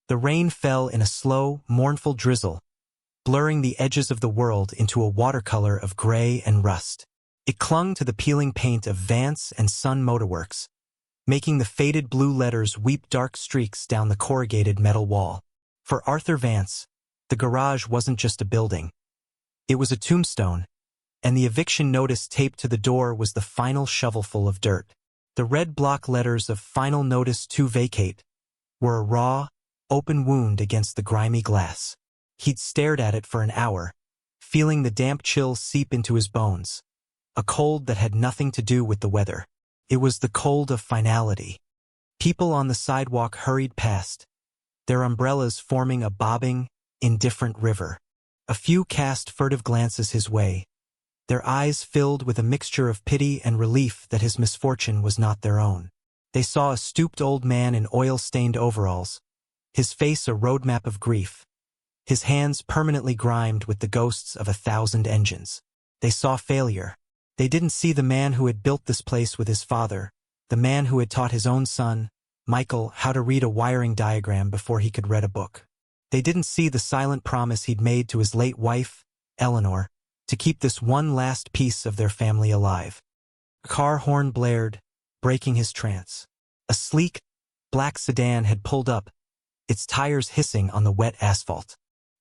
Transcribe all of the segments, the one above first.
The rain fell in a slow, mournful drizzle, blurring the edges of the world into a watercolor of gray and rust. It clung to the peeling paint of Vance and Son Motorworks, making the faded blue letters weep dark streaks down the corrugated metal wall. For Arthur Vance, the garage wasn't just a building. It was a tombstone, and the eviction notice taped to the door was the final shovelful of dirt. The red block letters of Final Notice to Vacate were a raw, open wound against the grimy glass. He'd stared at it for an hour, feeling the damp chill seep into his bones, a cold that had nothing to do with the weather. It was the cold of finality. People on the sidewalk hurried past, their umbrellas forming a bobbing, indifferent river. A few cast furtive glances his way, their eyes filled with a mixture of pity and relief that his misfortune was not their own. They saw a stooped old man in oil-stained overalls, his face a roadmap of grief, his hands permanently grimed with the ghosts of 1,000 engines. They saw failure. They didn't see the man who had built this place with his father, the man who had taught his own son, Michael, how to read a wiring diagram before he could read a book. They didn't see the silent promise he'd made to his late wife, Eleanor, to keep this one last piece of their family alive. A car horn blared, breaking his trance. A sleek, black sedan had pulled up, its tires hissing on the wet asphalt.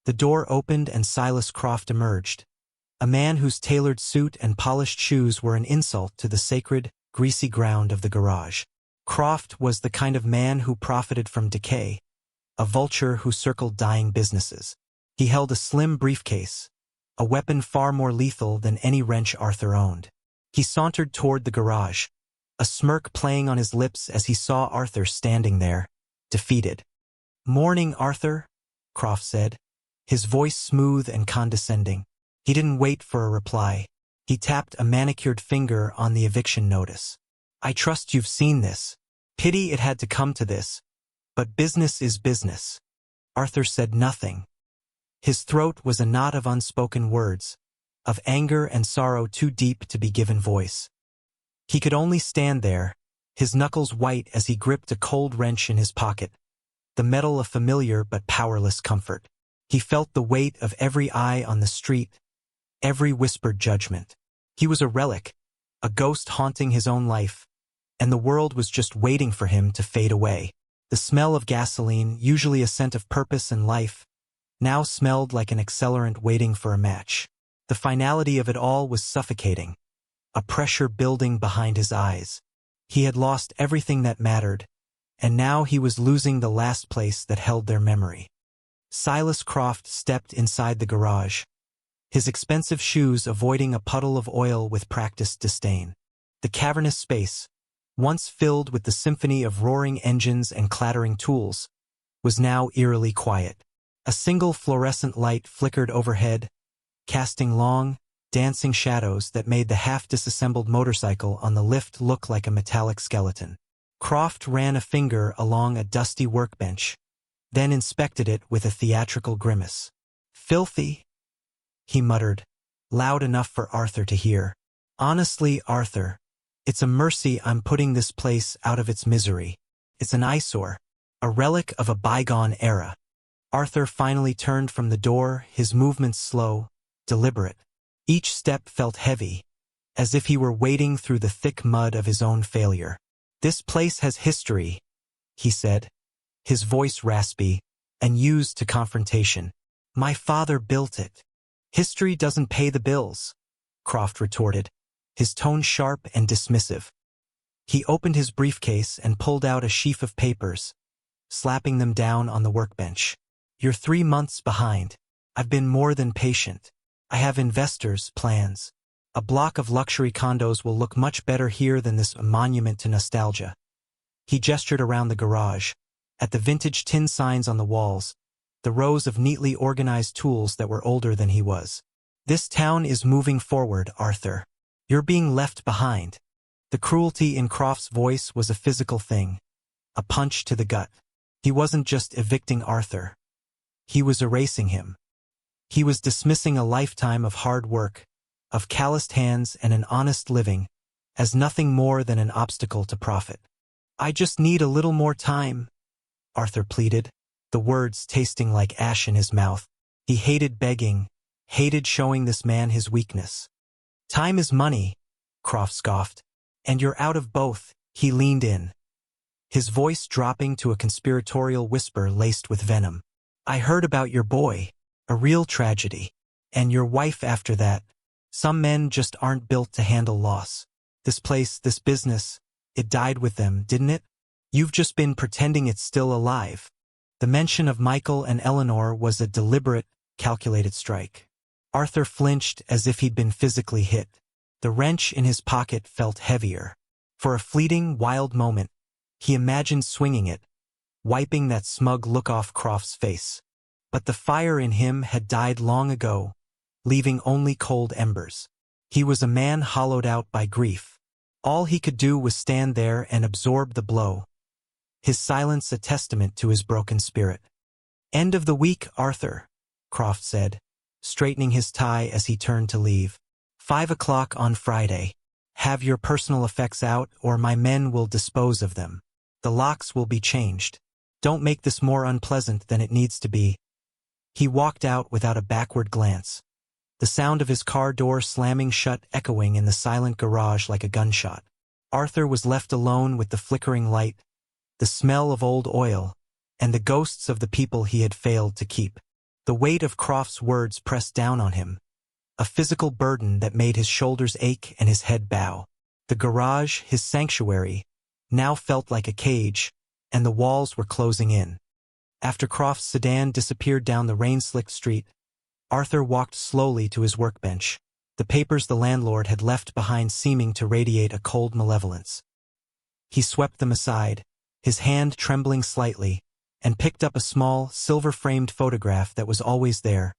The door opened and Silas Croft emerged, a man whose tailored suit and polished shoes were an insult to the sacred, greasy ground of the garage. Croft was the kind of man who profited from decay, a vulture who circled dying businesses. He held a slim briefcase, a weapon far more lethal than any wrench Arthur owned. He sauntered toward the garage, a smirk playing on his lips as he saw Arthur standing there, defeated. "Morning, Arthur," Croft said, his voice smooth and condescending. He didn't wait for a reply. He tapped a manicured finger on the eviction notice. "I trust you've seen this. Pity it had to come to this, but business is business." Arthur said nothing. His throat was a knot of unspoken words, of anger and sorrow too deep to be given voice. He could only stand there, his knuckles white as he gripped a cold wrench in his pocket, the metal a familiar but powerless comfort. He felt the weight of every eye on the street, every whispered judgment. He was a relic, a ghost haunting his own life, and the world was just waiting for him to fade away. The smell of gasoline, usually a scent of purpose and life, now smelled like an accelerant waiting for a match. The finality of it all was suffocating, a pressure building behind his eyes. He had lost everything that mattered, and now he was losing the last place that held their memory. Silas Croft stepped inside the garage, his expensive shoes avoiding a puddle of oil with practiced disdain. The cavernous space, once filled with the symphony of roaring engines and clattering tools, was now eerily quiet. A single fluorescent light flickered overhead, casting long, dancing shadows that made the half-disassembled motorcycle on the lift look like a metallic skeleton. Croft ran a finger along a dusty workbench, then inspected it with a theatrical grimace. "Filthy," he muttered, loud enough for Arthur to hear. "Honestly, Arthur, it's a mercy I'm putting this place out of its misery. It's an eyesore, a relic of a bygone era." Arthur finally turned from the door, his movements slow, deliberate. Each step felt heavy, as if he were wading through the thick mud of his own failure. "This place has history," he said, his voice raspy and used to confrontation. "My father built it." "History doesn't pay the bills," Croft retorted, his tone sharp and dismissive. He opened his briefcase and pulled out a sheaf of papers, slapping them down on the workbench. "You're 3 months behind. I've been more than patient. I have investors' plans. A block of luxury condos will look much better here than this monument to nostalgia." He gestured around the garage, at the vintage tin signs on the walls, the rows of neatly organized tools that were older than he was. "This town is moving forward, Arthur. You're being left behind." The cruelty in Croft's voice was a physical thing, a punch to the gut. He wasn't just evicting Arthur. He was erasing him. He was dismissing a lifetime of hard work, of calloused hands and an honest living, as nothing more than an obstacle to profit. "I just need a little more time," Arthur pleaded, the words tasting like ash in his mouth. He hated begging, hated showing this man his weakness. "Time is money," Croft scoffed. "And you're out of both." He leaned in, his voice dropping to a conspiratorial whisper laced with venom. "I heard about your boy. A real tragedy. And your wife after that. Some men just aren't built to handle loss. This place, this business, it died with them, didn't it? You've just been pretending it's still alive." The mention of Michael and Eleanor was a deliberate, calculated strike. Arthur flinched as if he'd been physically hit. The wrench in his pocket felt heavier. For a fleeting, wild moment, he imagined swinging it, wiping that smug look off Croft's face. But the fire in him had died long ago, leaving only cold embers. He was a man hollowed out by grief. All he could do was stand there and absorb the blow, his silence a testament to his broken spirit. "End of the week, Arthur," Croft said, straightening his tie as he turned to leave. 5 o'clock on Friday. Have your personal effects out or my men will dispose of them. The locks will be changed. Don't make this more unpleasant than it needs to be." He walked out without a backward glance, the sound of his car door slamming shut echoing in the silent garage like a gunshot. Arthur was left alone with the flickering light, the smell of old oil, and the ghosts of the people he had failed to keep. The weight of Croft's words pressed down on him, a physical burden that made his shoulders ache and his head bow. The garage, his sanctuary, now felt like a cage, and the walls were closing in. After Croft's sedan disappeared down the rain-slicked street, Arthur walked slowly to his workbench, the papers the landlord had left behind seeming to radiate a cold malevolence. He swept them aside, his hand trembling slightly, and picked up a small, silver-framed photograph that was always there,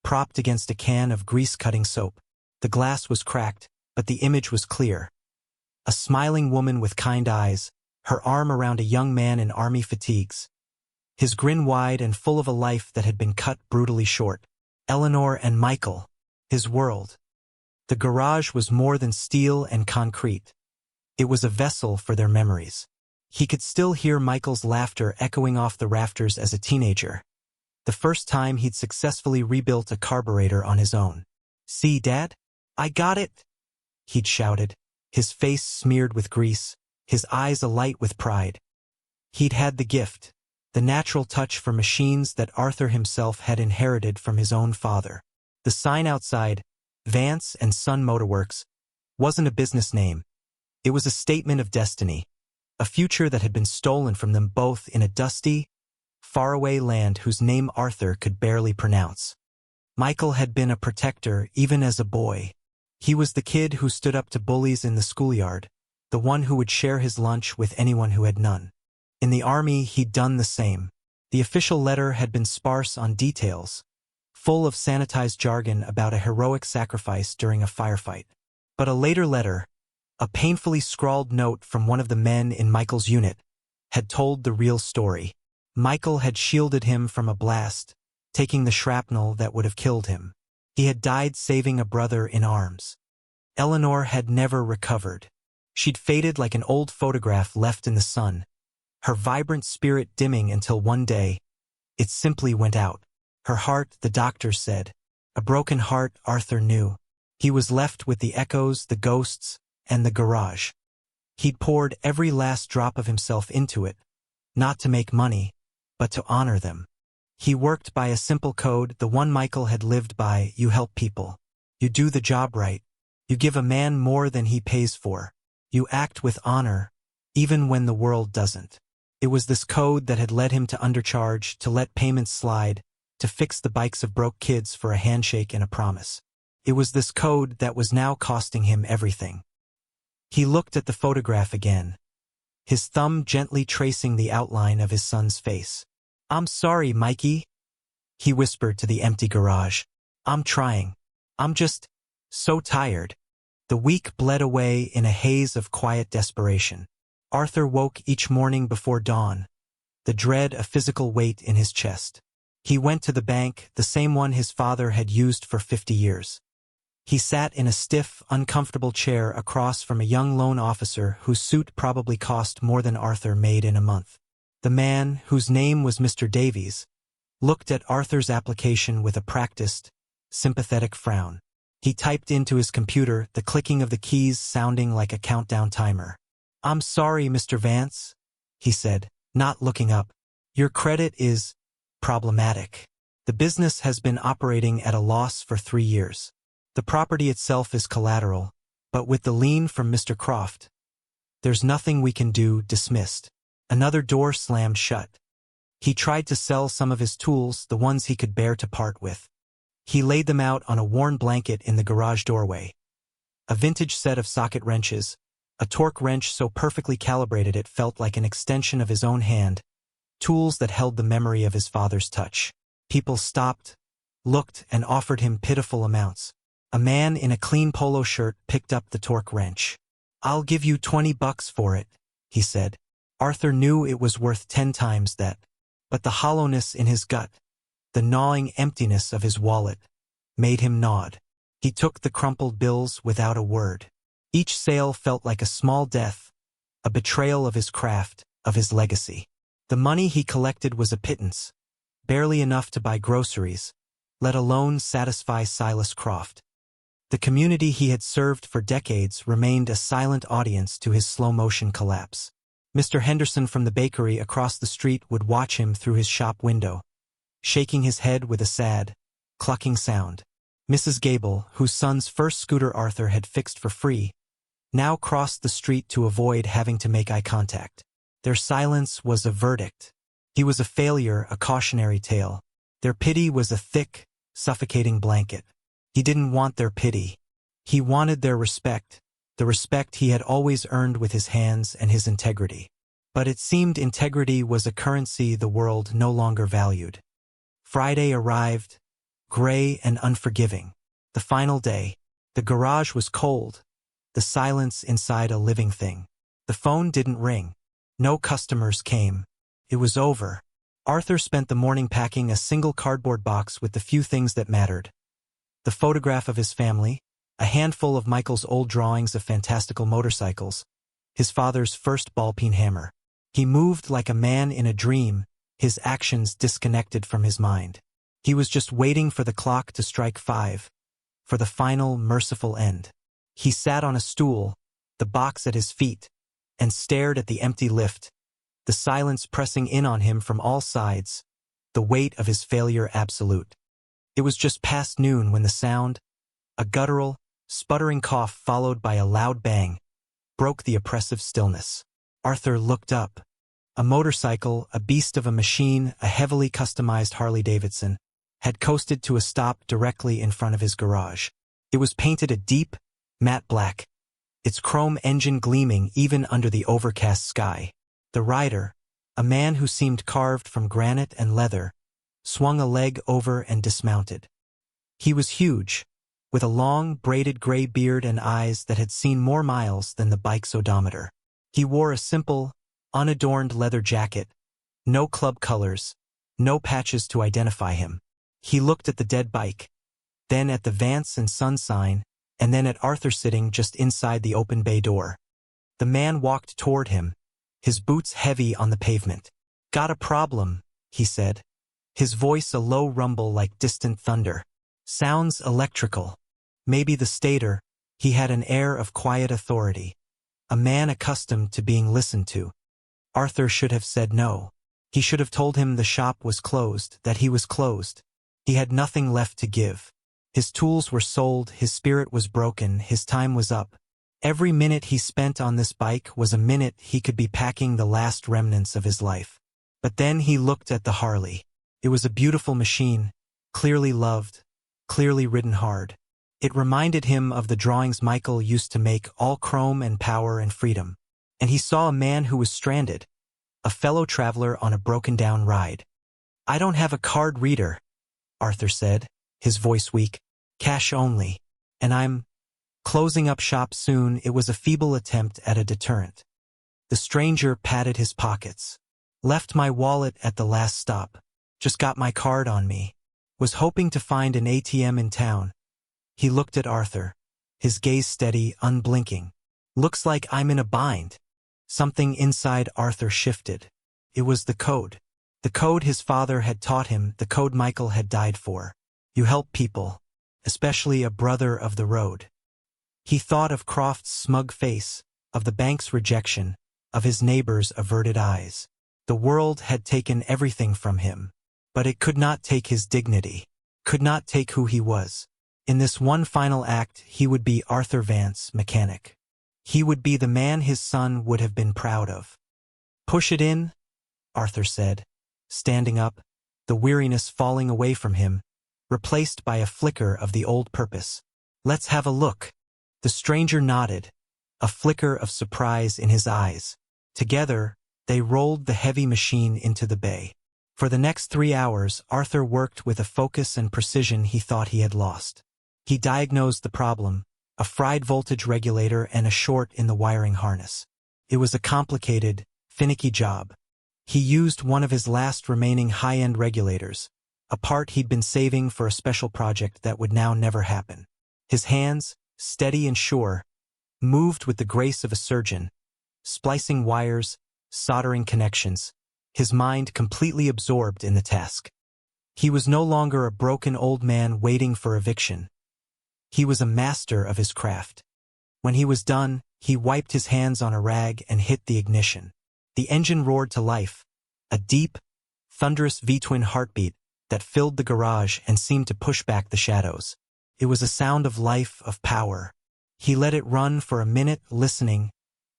propped against a can of grease-cutting soap. The glass was cracked, but the image was clear. A smiling woman with kind eyes, her arm around a young man in army fatigues, his grin wide and full of a life that had been cut brutally short. Eleanor and Michael, his world. The garage was more than steel and concrete. It was a vessel for their memories. He could still hear Michael's laughter echoing off the rafters as a teenager, the first time he'd successfully rebuilt a carburetor on his own. "See, Dad? I got it!" he'd shouted, his face smeared with grease, his eyes alight with pride. He'd had the gift, the natural touch for machines that Arthur himself had inherited from his own father. The sign outside, Vance and Son Motorworks, wasn't a business name. It was a statement of destiny, a future that had been stolen from them both in a dusty, faraway land whose name Arthur could barely pronounce. Michael had been a protector even as a boy. He was the kid who stood up to bullies in the schoolyard, the one who would share his lunch with anyone who had none. In the army, he'd done the same. The official letter had been sparse on details, full of sanitized jargon about a heroic sacrifice during a firefight. But a later letter, a painfully scrawled note from one of the men in Michael's unit, had told the real story. Michael had shielded him from a blast, taking the shrapnel that would have killed him. He had died saving a brother in arms. Eleanor had never recovered. She'd faded like an old photograph left in the sun, her vibrant spirit dimming until one day, it simply went out. Her heart, the doctors said. A broken heart, Arthur knew. He was left with the echoes, the ghosts, and the garage. He'd poured every last drop of himself into it, not to make money, but to honor them. He worked by a simple code, the one Michael had lived by: you help people. You do the job right. You give a man more than he pays for. You act with honor, even when the world doesn't. It was this code that had led him to undercharge, to let payments slide, to fix the bikes of broke kids for a handshake and a promise. It was this code that was now costing him everything. He looked at the photograph again, his thumb gently tracing the outline of his son's face. "I'm sorry, Mikey," he whispered to the empty garage. "I'm trying. I'm just so tired." The week bled away in a haze of quiet desperation. Arthur woke each morning before dawn, the dread a physical weight in his chest. He went to the bank, the same one his father had used for 50 years. He sat in a stiff, uncomfortable chair across from a young loan officer whose suit probably cost more than Arthur made in a month. The man, whose name was Mr. Davies, looked at Arthur's application with a practiced, sympathetic frown. He typed into his computer, the clicking of the keys sounding like a countdown timer. "I'm sorry, Mr. Vance," he said, not looking up. "Your credit is problematic. The business has been operating at a loss for 3 years. The property itself is collateral, but with the lien from Mr. Croft, there's nothing we can do." Dismissed. Another door slammed shut. He tried to sell some of his tools, the ones he could bear to part with. He laid them out on a worn blanket in the garage doorway. A vintage set of socket wrenches, a torque wrench so perfectly calibrated it felt like an extension of his own hand, tools that held the memory of his father's touch. People stopped, looked, and offered him pitiful amounts. A man in a clean polo shirt picked up the torque wrench. "I'll give you $20 for it," he said. Arthur knew it was worth 10 times that, but the hollowness in his gut, the gnawing emptiness of his wallet, made him nod. He took the crumpled bills without a word. Each sale felt like a small death, a betrayal of his craft, of his legacy. The money he collected was a pittance, barely enough to buy groceries, let alone satisfy Silas Croft. The community he had served for decades remained a silent audience to his slow-motion collapse. Mr. Henderson from the bakery across the street would watch him through his shop window, shaking his head with a sad, clucking sound. Mrs. Gable, whose son's first scooter Arthur had fixed for free, now crossed the street to avoid having to make eye contact. Their silence was a verdict. He was a failure, a cautionary tale. Their pity was a thick, suffocating blanket. He didn't want their pity. He wanted their respect, the respect he had always earned with his hands and his integrity. But it seemed integrity was a currency the world no longer valued. Friday arrived, gray and unforgiving. The final day. The garage was cold, the silence inside a living thing. The phone didn't ring. No customers came. It was over. Arthur spent the morning packing a single cardboard box with the few things that mattered. The photograph of his family, a handful of Michael's old drawings of fantastical motorcycles, his father's first ball-peen hammer. He moved like a man in a dream, his actions disconnected from his mind. He was just waiting for the clock to strike 5, for the final, merciful end. He sat on a stool, the box at his feet, and stared at the empty lift, the silence pressing in on him from all sides, the weight of his failure absolute. It was just past noon when the sound, a guttural, sputtering cough followed by a loud bang, broke the oppressive stillness. Arthur looked up. A motorcycle, a beast of a machine, a heavily customized Harley Davidson, had coasted to a stop directly in front of his garage. It was painted a deep, matte black, its chrome engine gleaming even under the overcast sky. The rider, a man who seemed carved from granite and leather, swung a leg over and dismounted. He was huge, with a long, braided gray beard and eyes that had seen more miles than the bike's odometer. He wore a simple, unadorned leather jacket, no club colors, no patches to identify him. He looked at the dead bike, then at the Vance and Son sign, and then at Arthur sitting just inside the open bay door. The man walked toward him, his boots heavy on the pavement. "Got a problem," he said, his voice a low rumble like distant thunder. "Sounds electrical." Maybe the stator, he had an air of quiet authority, a man accustomed to being listened to. Arthur should have said no. He should have told him the shop was closed, that he was closed. He had nothing left to give. His tools were sold, his spirit was broken, his time was up. Every minute he spent on this bike was a minute he could be packing the last remnants of his life. But then he looked at the Harley. It was a beautiful machine, clearly loved, clearly ridden hard. It reminded him of the drawings Michael used to make, all chrome and power and freedom. And he saw a man who was stranded, a fellow traveler on a broken-down ride. "I don't have a card reader," Arthur said, his voice weak. "Cash only. And I'm closing up shop soon." It was a feeble attempt at a deterrent. The stranger patted his pockets. "Left my wallet at the last stop. Just got my card on me. Was hoping to find an ATM in town." He looked at Arthur, his gaze steady, unblinking. "Looks like I'm in a bind." Something inside Arthur shifted. It was the code. The code his father had taught him, the code Michael had died for. You help people, especially a brother of the road. He thought of Croft's smug face, of the bank's rejection, of his neighbor's averted eyes. The world had taken everything from him, but it could not take his dignity, could not take who he was. In this one final act, he would be Arthur Vance, mechanic. He would be the man his son would have been proud of. Push it in, Arthur said, standing up, the weariness falling away from him, replaced by a flicker of the old purpose. Let's have a look. The stranger nodded, a flicker of surprise in his eyes. Together, they rolled the heavy machine into the bay. For the next 3 hours, Arthur worked with a focus and precision he thought he had lost. He diagnosed the problem, a fried voltage regulator and a short in the wiring harness. It was a complicated, finicky job. He used one of his last remaining high-end regulators, a part he'd been saving for a special project that would now never happen. His hands, steady and sure, moved with the grace of a surgeon, splicing wires, soldering connections, his mind completely absorbed in the task. He was no longer a broken old man waiting for eviction. He was a master of his craft. When he was done, he wiped his hands on a rag and hit the ignition. The engine roared to life, a deep, thunderous V-twin heartbeat that filled the garage and seemed to push back the shadows. It was a sound of life, of power. He let it run for a minute, listening,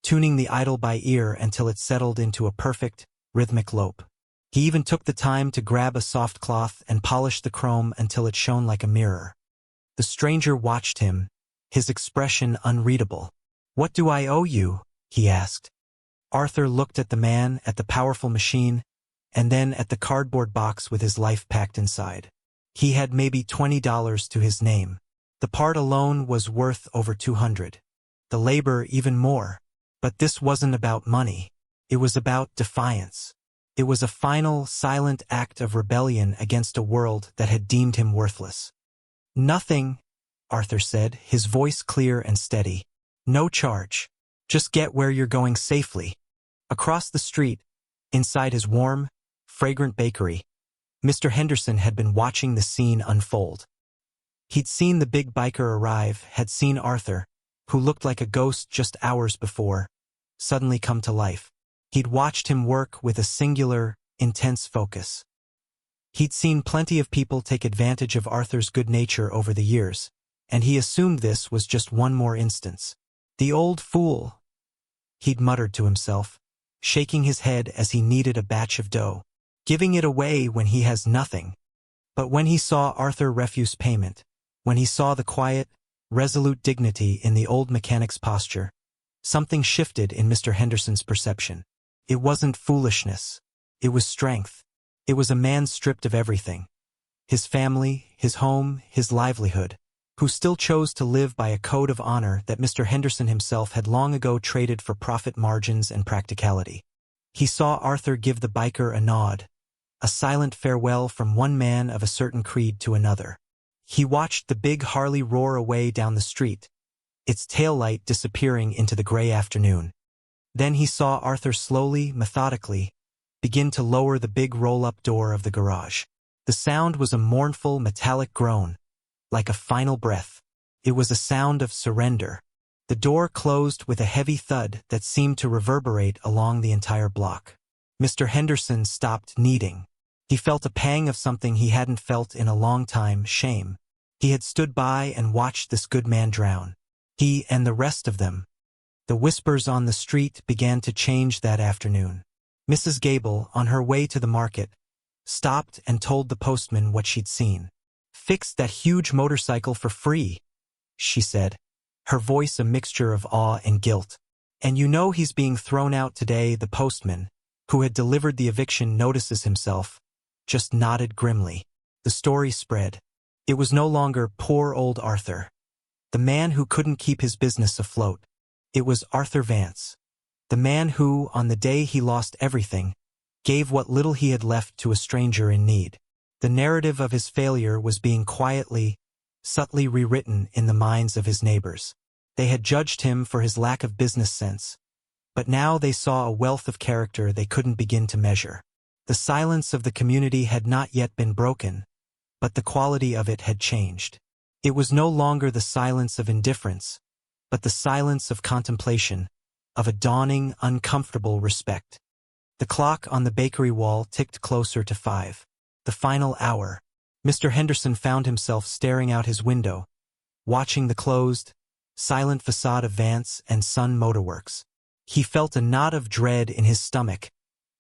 tuning the idle by ear until it settled into a perfect, rhythmic lope. He even took the time to grab a soft cloth and polish the chrome until it shone like a mirror. The stranger watched him, his expression unreadable. "What do I owe you?" he asked. Arthur looked at the man, at the powerful machine, and then at the cardboard box with his life packed inside. He had maybe $20 to his name. The part alone was worth over $200. The labor even more. But this wasn't about money. It was about defiance. It was a final, silent act of rebellion against a world that had deemed him worthless. "Nothing," Arthur said, his voice clear and steady. "No charge. Just get where you're going safely." Across the street, inside his warm, fragrant bakery, Mr. Henderson had been watching the scene unfold. He'd seen the big biker arrive, had seen Arthur, who looked like a ghost just hours before, suddenly come to life. He'd watched him work with a singular, intense focus. He'd seen plenty of people take advantage of Arthur's good nature over the years, and he assumed this was just one more instance. "The old fool," he'd muttered to himself, shaking his head as he kneaded a batch of dough. "Giving it away when he has nothing." But when he saw Arthur refuse payment, when he saw the quiet, resolute dignity in the old mechanic's posture, something shifted in Mr. Henderson's perception. It wasn't foolishness. It was strength. It was a man stripped of everything. His family, his home, his livelihood, who still chose to live by a code of honor that Mr. Henderson himself had long ago traded for profit margins and practicality. He saw Arthur give the biker a nod, a silent farewell from one man of a certain creed to another. He watched the big Harley roar away down the street, its taillight disappearing into the gray afternoon. Then he saw Arthur slowly, methodically, begin to lower the big roll-up door of the garage. The sound was a mournful, metallic groan, like a final breath. It was a sound of surrender. The door closed with a heavy thud that seemed to reverberate along the entire block. Mr. Henderson stopped kneading. He felt a pang of something he hadn't felt in a long time, shame. He had stood by and watched this good man drown. He and the rest of them. The whispers on the street began to change that afternoon. Mrs. Gable, on her way to the market, stopped and told the postman what she'd seen. "Fixed that huge motorcycle for free," she said, her voice a mixture of awe and guilt. "And you know he's being thrown out today." The postman, who had delivered the eviction notices himself, just nodded grimly. The story spread. It was no longer poor old Arthur, the man who couldn't keep his business afloat. It was Arthur Vance, the man who, on the day he lost everything, gave what little he had left to a stranger in need. The narrative of his failure was being quietly, subtly rewritten in the minds of his neighbors. They had judged him for his lack of business sense, But now they saw a wealth of character they couldn't begin to measure. The silence of the community had not yet been broken, but the quality of it had changed. It was no longer the silence of indifference, but the silence of contemplation, of a dawning, uncomfortable respect. The clock on the bakery wall ticked closer to 5. The final hour. Mr. Henderson found himself staring out his window, watching the closed, silent facade of Vance and Son Motorworks. He felt a knot of dread in his stomach,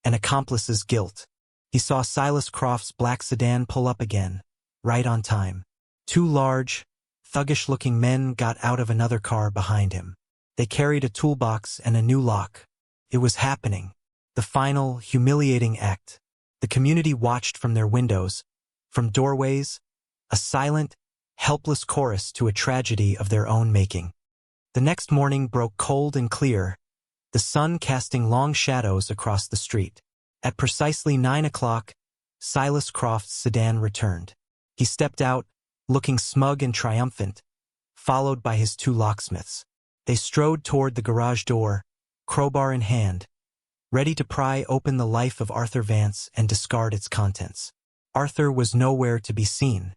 an accomplice's guilt. He saw Silas Croft's black sedan pull up again, right on time. 2 large, thuggish-looking men got out of another car behind him. They carried a toolbox and a new lock. It was happening. The final, humiliating act. The community watched from their windows, from doorways, a silent, helpless chorus to a tragedy of their own making. The next morning broke cold and clear, the sun casting long shadows across the street. At precisely 9 o'clock, Silas Croft's sedan returned. He stepped out, looking smug and triumphant, followed by his 2 locksmiths. They strode toward the garage door, crowbar in hand, ready to pry open the life of Arthur Vance and discard its contents. Arthur was nowhere to be seen.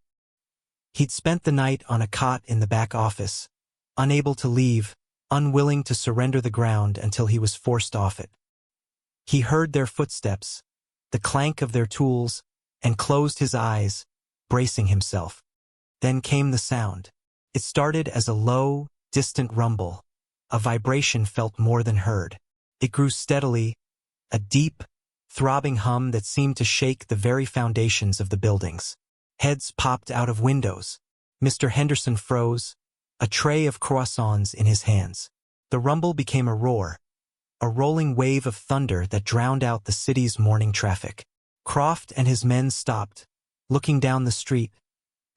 He'd spent the night on a cot in the back office, unable to leave, unwilling to surrender the ground until he was forced off it. He heard their footsteps, the clank of their tools, and closed his eyes, bracing himself. Then came the sound. It started as a low, distant rumble, a vibration felt more than heard. It grew steadily, a deep, throbbing hum that seemed to shake the very foundations of the buildings. Heads popped out of windows. Mr. Henderson froze, a tray of croissants in his hands. The rumble became a roar, a rolling wave of thunder that drowned out the city's morning traffic. Croft and his men stopped, looking down the street,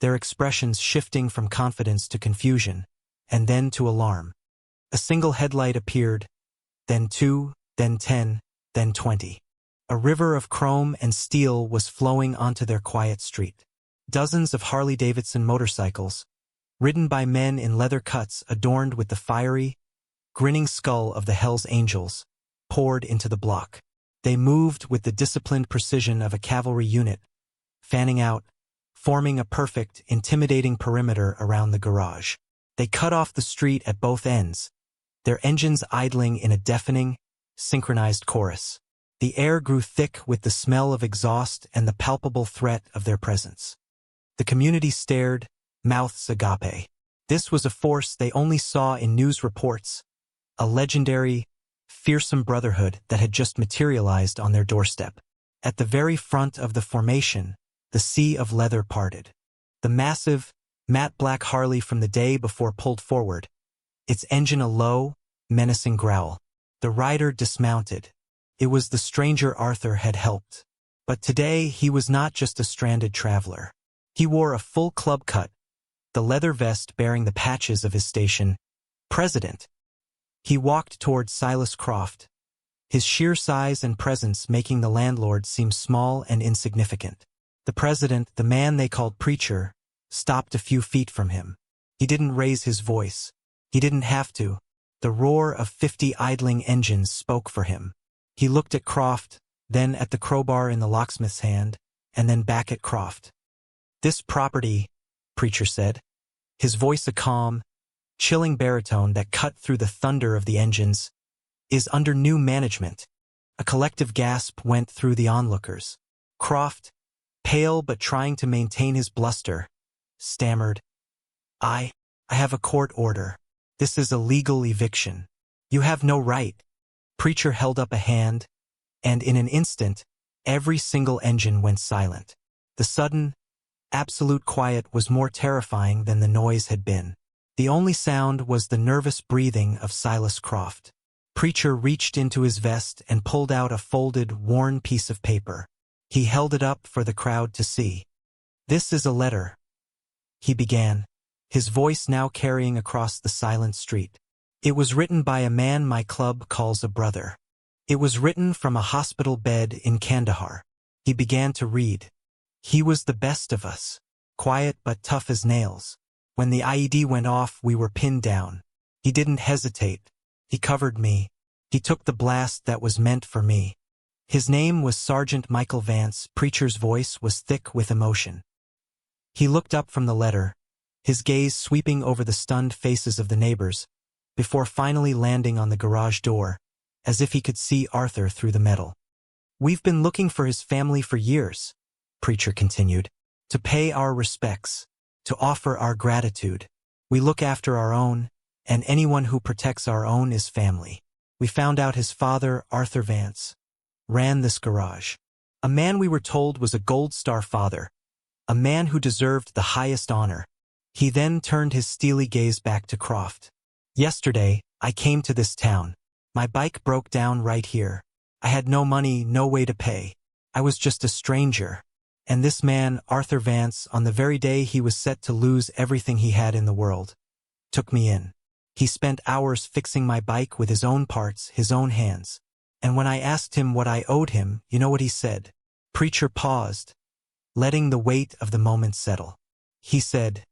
their expressions shifting from confidence to confusion, and then to alarm. A single headlight appeared, then 2, then 10, then 20. A river of chrome and steel was flowing onto their quiet street. Dozens of Harley-Davidson motorcycles, ridden by men in leather cuts adorned with the fiery, grinning skull of the Hells Angels, poured into the block. They moved with the disciplined precision of a cavalry unit, fanning out, forming a perfect, intimidating perimeter around the garage. They cut off the street at both ends, their engines idling in a deafening, synchronized chorus. The air grew thick with the smell of exhaust and the palpable threat of their presence. The community stared, mouths agape. This was a force they only saw in news reports, a legendary, fearsome brotherhood that had just materialized on their doorstep. At the very front of the formation, the sea of leather parted. The massive, matte black Harley from the day before pulled forward, its engine a low, menacing growl. The rider dismounted. It was the stranger Arthur had helped. But today he was not just a stranded traveler. He wore a full club cut, the leather vest bearing the patches of his station, President. He walked toward Silas Croft, his sheer size and presence making the landlord seem small and insignificant. The president, the man they called Preacher, stopped a few feet from him. He didn't raise his voice. He didn't have to. The roar of 50 idling engines spoke for him. He looked at Croft, then at the crowbar in the locksmith's hand, and then back at Croft. "This property," Preacher said, his voice a calm, chilling baritone that cut through the thunder of the engines, "is under new management." A collective gasp went through the onlookers. Croft, pale but trying to maintain his bluster, stammered, I have a court order. This is a legal eviction. You have no right." Preacher held up a hand, and in an instant, every single engine went silent. The sudden, absolute quiet was more terrifying than the noise had been. The only sound was the nervous breathing of Silas Croft. Preacher reached into his vest and pulled out a folded, worn piece of paper. He held it up for the crowd to see. "This is a letter," he began, his voice now carrying across the silent street. "It was written by a man my club calls a brother. It was written from a hospital bed in Kandahar." He began to read. "He was the best of us, quiet but tough as nails. When the IED went off, we were pinned down. He didn't hesitate. He covered me. He took the blast that was meant for me. His name was Sergeant Michael Vance. Preacher's voice was thick with emotion. He looked up from the letter, his gaze sweeping over the stunned faces of the neighbors, before finally landing on the garage door, as if he could see Arthur through the metal. "We've been looking for his family for years," Preacher continued, "to pay our respects, to offer our gratitude. We look after our own, and anyone who protects our own is family. We found out his father, Arthur Vance, ran this garage. A man we were told was a Gold Star father, a man who deserved the highest honor." He then turned his steely gaze back to Croft. "Yesterday, I came to this town. My bike broke down right here. I had no money, no way to pay. I was just a stranger. And this man, Arthur Vance, on the very day he was set to lose everything he had in the world, took me in. He spent hours fixing my bike with his own parts, his own hands. And when I asked him what I owed him, you know what he said?" Preacher paused, letting the weight of the moment settle. He said,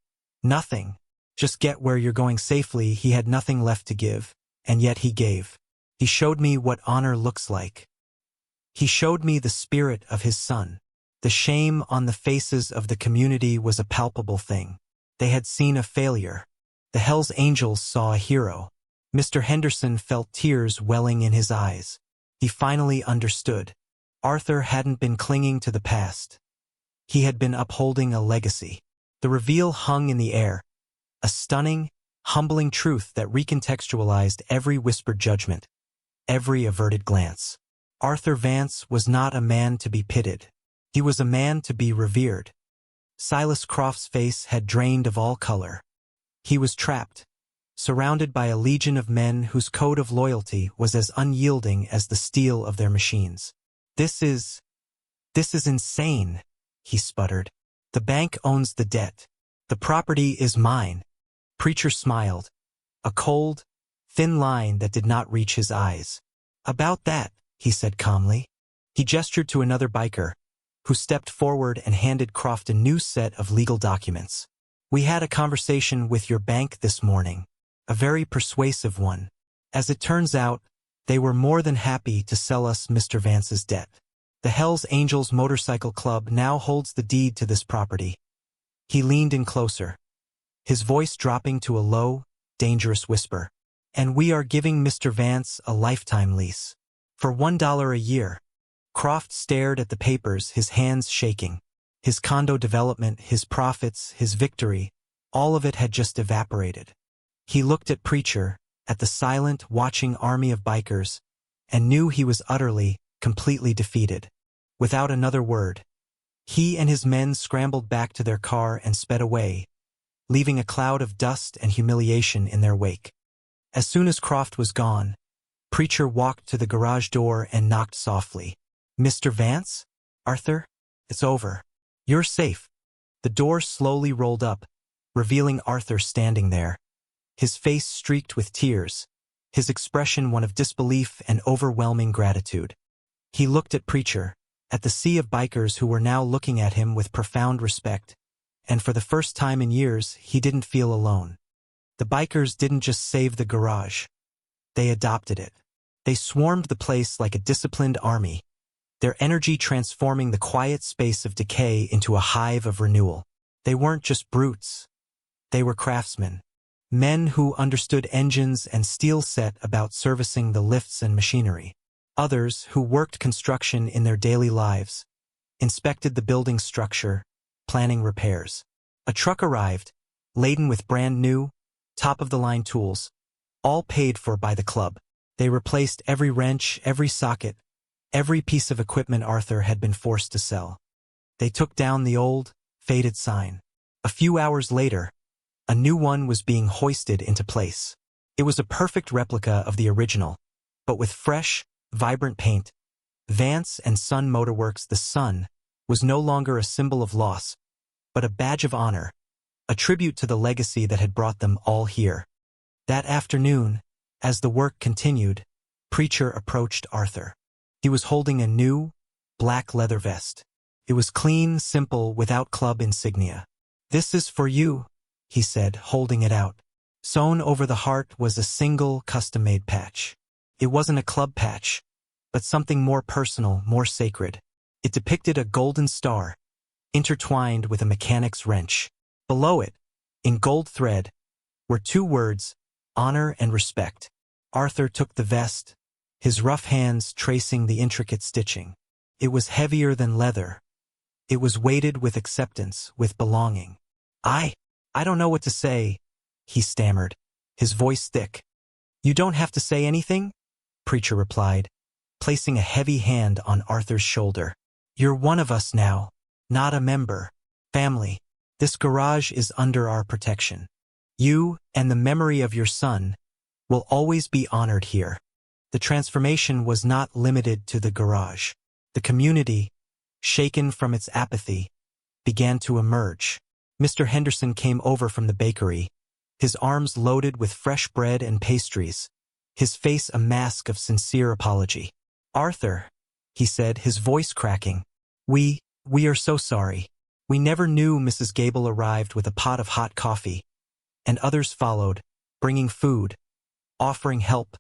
"Nothing. Just get where you're going safely." He had nothing left to give, and yet he gave. He showed me what honor looks like. He showed me the spirit of his son. The shame on the faces of the community was a palpable thing. They had seen a failure. The Hells Angels saw a hero. Mr. Henderson felt tears welling in his eyes. He finally understood. Arthur hadn't been clinging to the past. He had been upholding a legacy. The reveal hung in the air, a stunning, humbling truth that recontextualized every whispered judgment, every averted glance. Arthur Vance was not a man to be pitied. He was a man to be revered. Silas Croft's face had drained of all color. He was trapped, surrounded by a legion of men whose code of loyalty was as unyielding as the steel of their machines. This is insane," he sputtered. "The bank owns the debt. The property is mine." Preacher smiled, a cold, thin line that did not reach his eyes. "About that," he said calmly. He gestured to another biker, who stepped forward and handed Croft a new set of legal documents. "We had a conversation with your bank this morning, a very persuasive one. As it turns out, they were more than happy to sell us Mr. Vance's debt. The Hells Angels Motorcycle Club now holds the deed to this property." He leaned in closer, his voice dropping to a low, dangerous whisper. "And we are giving Mr. Vance a lifetime lease. For $1 a year." Croft stared at the papers, his hands shaking. His condo development, his profits, his victory, all of it had just evaporated. He looked at Preacher, at the silent, watching army of bikers, and knew he was utterly, completely defeated. Without another word, he and his men scrambled back to their car and sped away, leaving a cloud of dust and humiliation in their wake. As soon as Croft was gone, Preacher walked to the garage door and knocked softly. "Mr. Vance? Arthur? It's over. You're safe." The door slowly rolled up, revealing Arthur standing there, his face streaked with tears, his expression one of disbelief and overwhelming gratitude. He looked at Preacher, at the sea of bikers who were now looking at him with profound respect, and for the first time in years, he didn't feel alone. The bikers didn't just save the garage. They adopted it. They swarmed the place like a disciplined army, their energy transforming the quiet space of decay into a hive of renewal. They weren't just brutes. They were craftsmen. Men who understood engines and steel set about servicing the lifts and machinery. Others who worked construction in their daily lives, inspected the building's structure, planning repairs. A truck arrived, laden with brand new, top-of-the-line tools, all paid for by the club. They replaced every wrench, every socket, every piece of equipment Arthur had been forced to sell. They took down the old, faded sign. A few hours later, a new one was being hoisted into place. It was a perfect replica of the original, but with fresh, vibrant paint. Vance and Son Motorworks. The Sun was no longer a symbol of loss, but a badge of honor, a tribute to the legacy that had brought them all here. That afternoon, as the work continued, Preacher approached Arthur. He was holding a new, black leather vest. It was clean, simple, without club insignia. "This is for you," he said, holding it out. Sewn over the heart was a single, custom-made patch. It wasn't a club patch, but something more personal, more sacred. It depicted a golden star, intertwined with a mechanic's wrench. Below it, in gold thread, were two words, honor and respect. Arthur took the vest, his rough hands tracing the intricate stitching. It was heavier than leather. It was weighted with acceptance, with belonging. I don't know what to say, he stammered, his voice thick. You don't have to say anything, Preacher replied, placing a heavy hand on Arthur's shoulder. You're one of us now, not a member. Family. This garage is under our protection. You, and the memory of your son, will always be honored here. The transformation was not limited to the garage. The community, shaken from its apathy, began to emerge. Mr. Henderson came over from the bakery, his arms loaded with fresh bread and pastries, his face a mask of sincere apology. Arthur, he said, his voice cracking, we are so sorry. We never knew. Mrs. Gable arrived with a pot of hot coffee, and others followed, bringing food, offering help,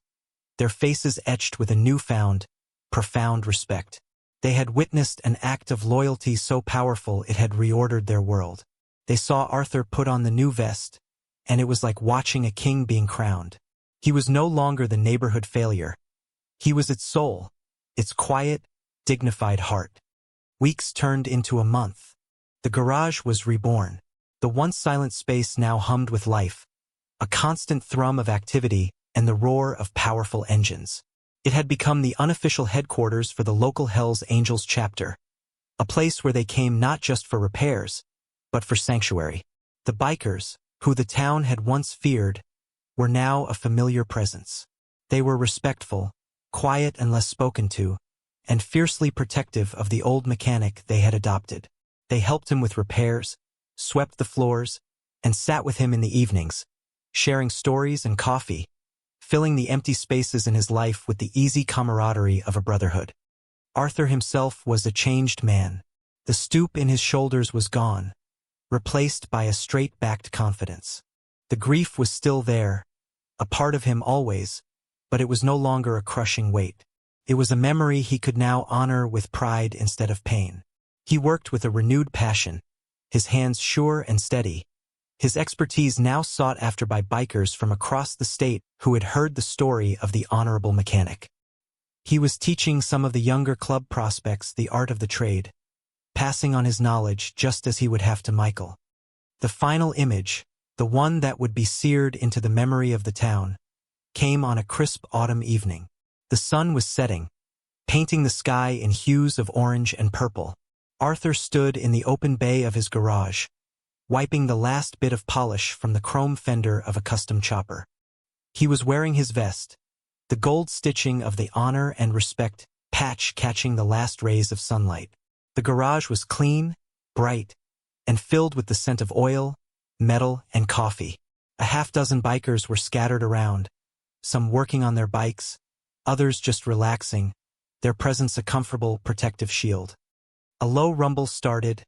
their faces etched with a newfound, profound respect. They had witnessed an act of loyalty so powerful it had reordered their world. They saw Arthur put on the new vest, and it was like watching a king being crowned. He was no longer the neighborhood failure. He was its soul, its quiet, dignified heart. Weeks turned into a month. The garage was reborn. The once silent space now hummed with life, a constant thrum of activity and the roar of powerful engines. It had become the unofficial headquarters for the local Hells Angels chapter, a place where they came not just for repairs, but for sanctuary. The bikers, who the town had once feared, were now a familiar presence. They were respectful, quiet and less spoken to, and fiercely protective of the old mechanic they had adopted. They helped him with repairs, swept the floors, and sat with him in the evenings, sharing stories and coffee, filling the empty spaces in his life with the easy camaraderie of a brotherhood. Arthur himself was a changed man. The stoop in his shoulders was gone, replaced by a straight-backed confidence. The grief was still there, a part of him always, but it was no longer a crushing weight. It was a memory he could now honor with pride instead of pain. He worked with a renewed passion, his hands sure and steady, his expertise now sought after by bikers from across the state who had heard the story of the honorable mechanic. He was teaching some of the younger club prospects the art of the trade, passing on his knowledge just as he would have to Michael. The final image, the one that would be seared into the memory of the town, came on a crisp autumn evening. The sun was setting, painting the sky in hues of orange and purple. Arthur stood in the open bay of his garage, wiping the last bit of polish from the chrome fender of a custom chopper. He was wearing his vest, the gold stitching of the honor and respect patch catching the last rays of sunlight. The garage was clean, bright, and filled with the scent of oil, metal, and coffee. A half-dozen bikers were scattered around, some working on their bikes, others just relaxing, their presence a comfortable, protective shield. A low rumble started,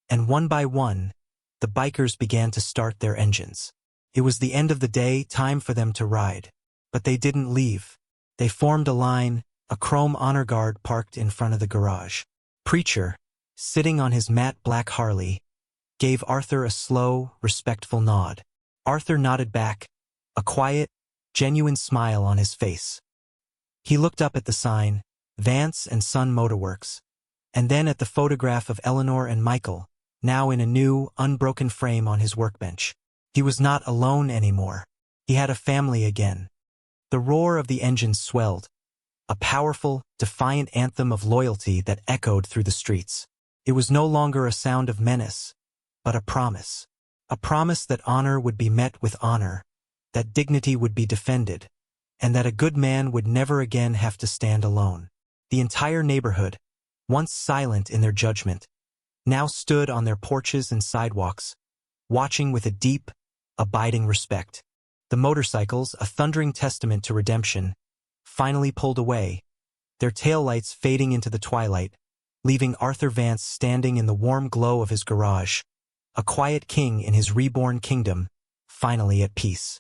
and one by one, the bikers began to start their engines. It was the end of the day, time for them to ride. But they didn't leave. They formed a line, a chrome honor guard parked in front of the garage. Preacher, sitting on his matte black Harley, gave Arthur a slow, respectful nod. Arthur nodded back, a quiet, genuine smile on his face. He looked up at the sign, Vance and Son Motorworks, and then at the photograph of Eleanor and Michael, now in a new, unbroken frame on his workbench. He was not alone anymore. He had a family again. The roar of the engines swelled, a powerful, defiant anthem of loyalty that echoed through the streets. It was no longer a sound of menace, but a promise. A promise that honor would be met with honor, that dignity would be defended, and that a good man would never again have to stand alone. The entire neighborhood, once silent in their judgment, now stood on their porches and sidewalks, watching with a deep, abiding respect. The motorcycles, a thundering testament to redemption, finally pulled away, their taillights fading into the twilight, leaving Arthur Vance standing in the warm glow of his garage, a quiet king in his reborn kingdom, finally at peace.